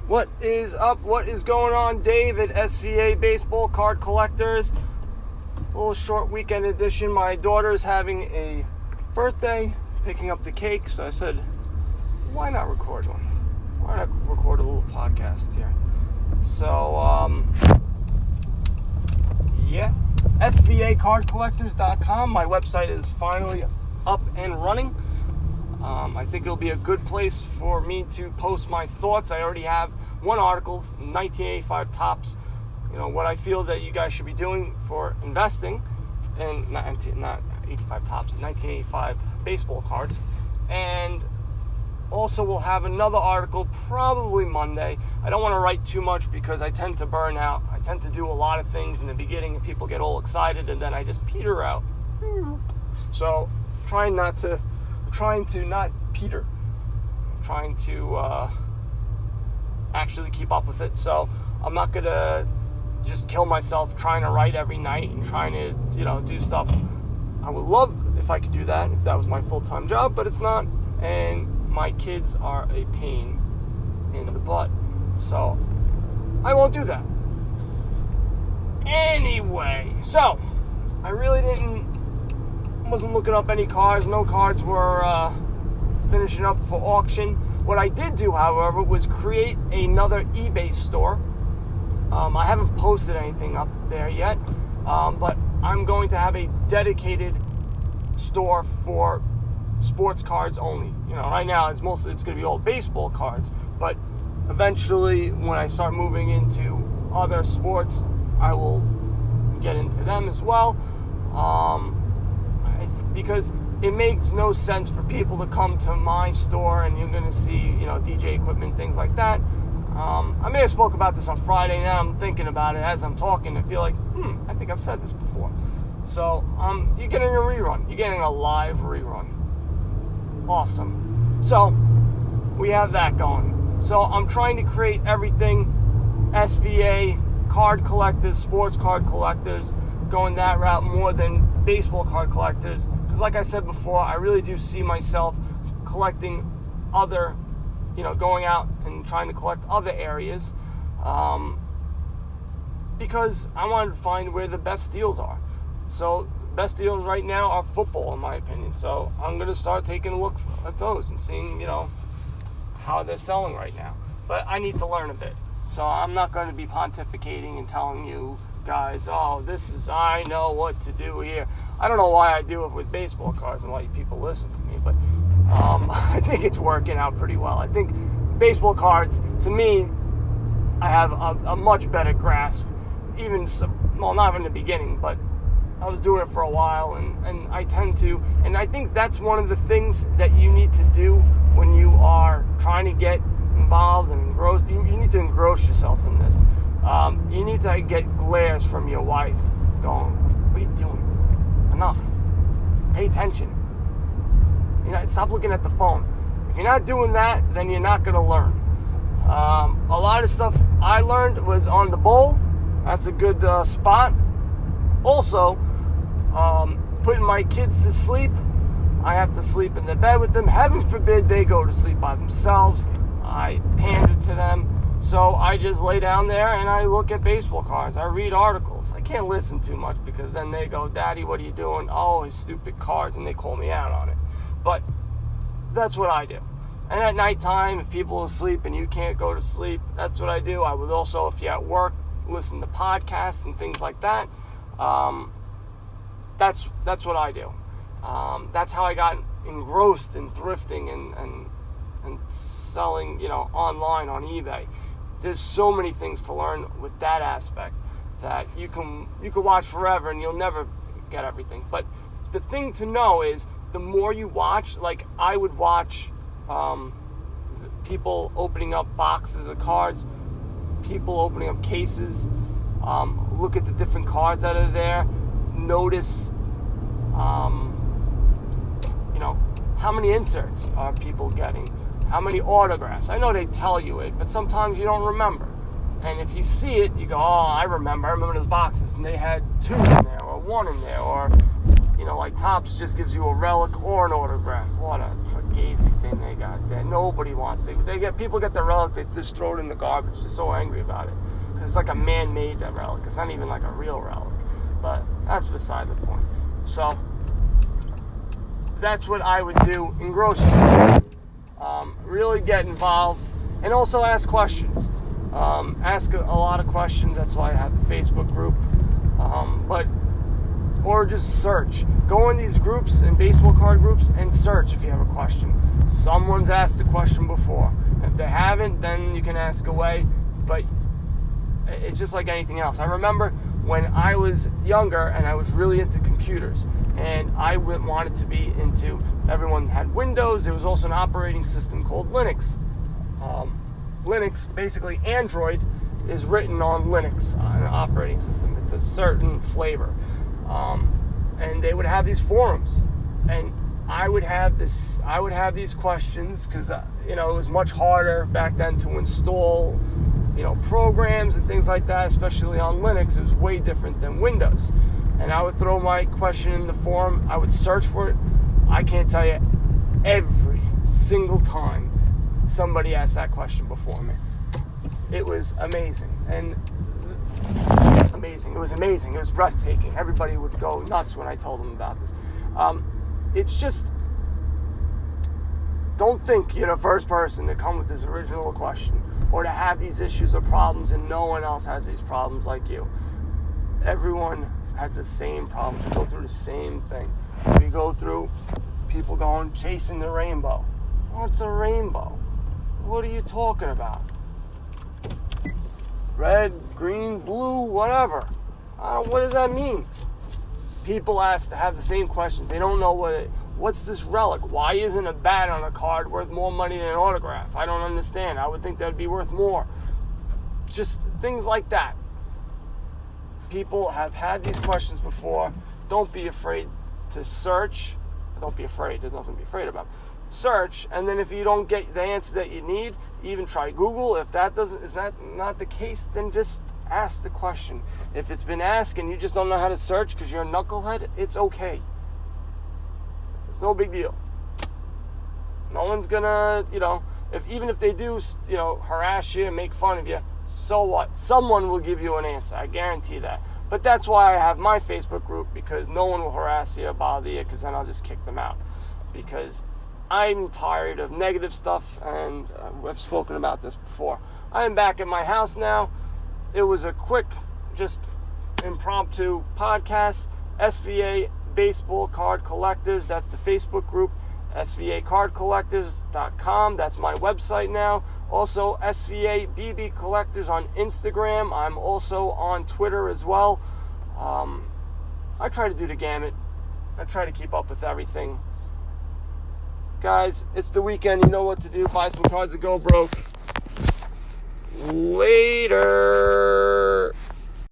What is up? What is going on? Dave at SVA Baseball Card Collectors. A little short weekend edition. My daughter's having a birthday, picking up the cake, so I said, why not record one? Why not record a little podcast here? So, SVAcardcollectors.com. My website is finally up and running. I think it'll be a good place for me to post my thoughts. I already have one article, 1985 Topps, what I feel that you guys should be doing for investing, and not 85 Topps, 1985 baseball cards. And also we'll have another article probably Monday. I don't want to write too much because I tend to burn out. I tend to do a lot of things in the beginning and people get all excited and then I just peter out. So trying to not peter. I'm trying to actually keep up with it. So I'm not going to just kill myself trying to write every night and trying to, do stuff. I would love if I could do that, if that was my full-time job, but it's not. And my kids are a pain in the butt. So I won't do that. Anyway, so I really wasn't looking up any cards. No cards were finishing up for auction. What I did do, however, was create another eBay store. I haven't posted anything up there yet, but I'm going to have a dedicated store for sports cards only. Right now it's going to be all baseball cards, but eventually when I start moving into other sports, I will get into them as well. Because it makes no sense for people to come to my store and you're going to see, DJ equipment, things like that. I may have spoke about this on Friday. Now I'm thinking about it as I'm talking. I feel like, I think I've said this before. So you're getting a rerun. You're getting a live rerun. Awesome. So we have that going. So I'm trying to create everything SVA card collectors, sports card collectors, going that route more than baseball card collectors. Because like I said before, I really do see myself collecting other, going out and trying to collect other areas. Because I wanted to find where the best deals are. So best deals right now are football, in my opinion. So I'm going to start taking a look at those and seeing, how they're selling right now. But I need to learn a bit. So I'm not going to be pontificating and telling you guys, I know what to do here. I don't know why I do it with baseball cards and why people listen to me, but I think it's working out pretty well. I think baseball cards, to me, I have a much better grasp. Not in the beginning, but I was doing it for a while, and I tend to, and I think that's one of the things that you need to do when you are trying to get involved and engrossed. You need to engross yourself in this. You need to get glares from your wife going, what are you doing? Enough. Pay attention. Stop looking at the phone. If you're not doing that, then you're not going to learn. A lot of stuff I learned was on the bowl. That's a good spot. Also, putting my kids to sleep. I have to sleep in the bed with them. Heaven forbid they go to sleep by themselves. I pander to them. So I just lay down there and I look at baseball cards. I read articles. I can't listen too much because then they go, Daddy, what are you doing? Oh, his stupid cards, and they call me out on it. But that's what I do. And at nighttime, if people are asleep and you can't go to sleep, that's what I do. I would also, if you're at work, listen to podcasts and things like that. That's what I do. That's how I got engrossed in thrifting and selling, online on eBay. There's so many things to learn with that aspect that you can watch forever and you'll never get everything. But the thing to know is the more you watch, like I would watch people opening up boxes of cards, people opening up cases, look at the different cards that are there, notice how many inserts are people getting, how many autographs. I know they tell you it, but sometimes you don't remember. And if you see it, you go, I remember those boxes, and they had 2 in there, or 1 in there, or like Topps just gives you a relic or an autograph. What a fugazi thing they got there. Nobody wants it. People get the relic, they just throw it in the garbage. They're so angry about it because it's like a man-made relic. It's not even like a real relic. But that's beside the point. So that's what I would do in grocery stores. Really get involved and also ask questions. Ask a lot of questions. That's why I have the Facebook group. Or just search. Go in these groups, in baseball card groups, and search if you have a question. Someone's asked a question before. If they haven't, then you can ask away. But it's just like anything else. I remember when I was younger and I was really into computers, and I wanted to be into, everyone had Windows. There was also an operating system called Linux. Linux, basically Android, is written on Linux, an operating system. It's a certain flavor. And they would have these forums, and I would have these questions because it was much harder back then to install programs and things like that, especially on Linux. It was way different than Windows. And I would throw my question in the forum. I would search for it. I can't tell you every single time somebody asked that question before me. It was amazing. And amazing. It was amazing. It was breathtaking. Everybody would go nuts when I told them about this. It's just, don't think you're the first person to come with this original question or to have these issues or problems and no one else has these problems like you. Everyone has the same problems. We go through the same thing. We go through people chasing the rainbow. What's a rainbow? What are you talking about? Red, green, blue, whatever. What does that mean? People have the same questions. They don't know what's this relic? Why isn't a bat on a card worth more money than an autograph? I don't understand. I would think that would be worth more. Just things like that. People have had these questions before. Don't be afraid to search. Don't be afraid. There's nothing to be afraid about. Search, and then if you don't get the answer that you need, even try Google. If that is not the case, then just ask the question. If it's been asked and you just don't know how to search because you're a knucklehead, it's okay. It's no big deal. No one's gonna, even if they do, harass you and make fun of you, so what? Someone will give you an answer. I guarantee that. But that's why I have my Facebook group, because no one will harass you or bother you, because then I'll just kick them out. Because I'm tired of negative stuff, and I've spoken about this before. I am back at my house now. It was a quick, just impromptu podcast. SVA Baseball Card Collectors, that's the Facebook group. SVACardCollectors.com, that's my website now. Also, SVA BB Collectors on Instagram. I'm also on Twitter as well. I try to do the gamut. I try to keep up with everything. Guys, it's the weekend. You know what to do. Buy some cards and go broke. Later.